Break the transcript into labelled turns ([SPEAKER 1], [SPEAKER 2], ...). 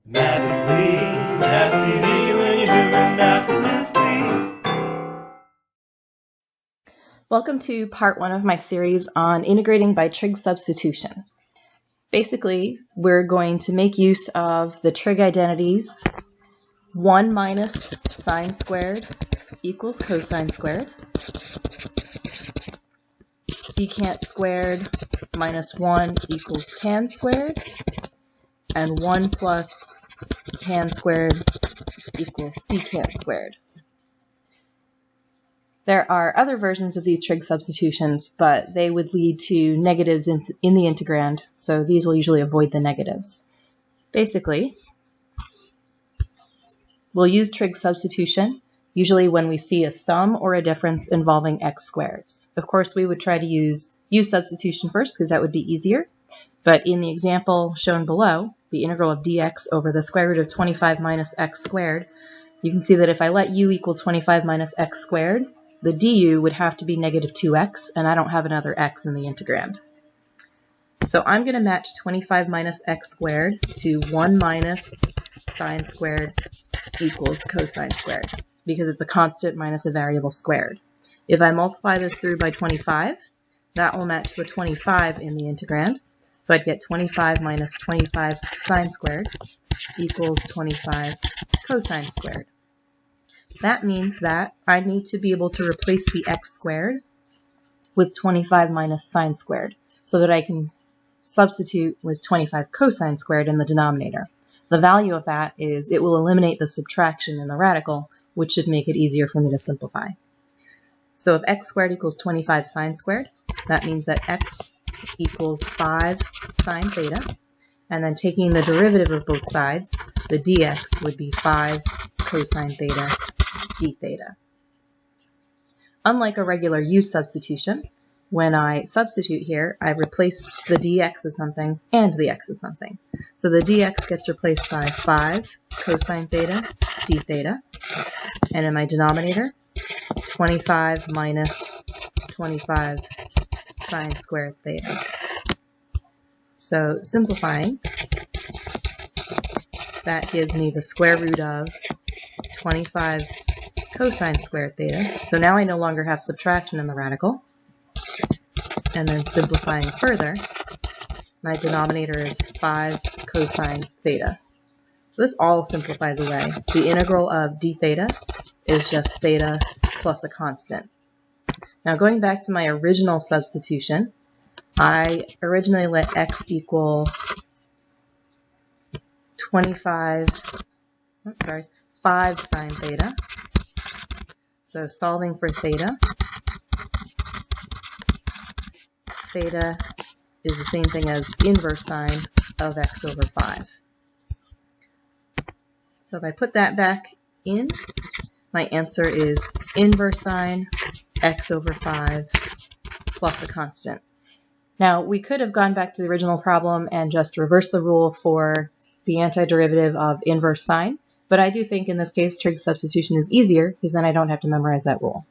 [SPEAKER 1] Math is clean, math's easy when you're doing math with Miss Lee.
[SPEAKER 2] Welcome to part one of my series on integrating by trig substitution. Basically, we're going to make use of the trig identities 1 minus sine squared equals cosine squared, secant squared minus 1 equals tan squared, and 1 plus tan squared equals secant squared. There are other versions of these trig substitutions, but they would lead to negatives in the integrand, so these will usually avoid the negatives. Basically, we'll use trig substitution usually when we see a sum or a difference involving x squareds. Of course, we would try to use substitution first because that would be easier, but in the example shown below, the integral of dx over the square root of 25 minus x squared, you can see that if I let u equal 25 minus x squared, the du would have to be negative 2x, and I don't have another x in the integrand. So I'm going to match 25 minus x squared to 1 minus sine squared equals cosine squared, because it's a constant minus a variable squared. If I multiply this through by 25, that will match the 25 in the integrand. So I'd get 25 minus 25 sine squared equals 25 cosine squared. That means that I need to be able to replace the x squared with 25 minus sine squared so that I can substitute with 25 cosine squared in the denominator. The value of that is it will eliminate the subtraction in the radical, which should make it easier for me to simplify. So if x squared equals 25 sine squared, that means that x equals 5 sine theta, and then taking the derivative of both sides, the dx would be 5 cosine theta d theta. Unlike a regular u substitution, when I substitute here, I replace the dx with something and the x with something. So the dx gets replaced by 5 cosine theta d theta, and in my denominator, 25 minus 25 sine squared theta. So simplifying, that gives me the square root of 25 cosine squared theta. So now I no longer have subtraction in the radical. And then simplifying further, my denominator is 5 cosine theta. So this all simplifies away. The integral of d theta is just theta plus a constant. Now going back to my original substitution, I originally let x equal 5 sine theta. So solving for theta, theta is the same thing as inverse sine of x over 5. So if I put that back in, my answer is inverse sine x over 5 plus a constant. Now, we could have gone back to the original problem and just reversed the rule for the antiderivative of inverse sine, but I do think in this case trig substitution is easier because then I don't have to memorize that rule.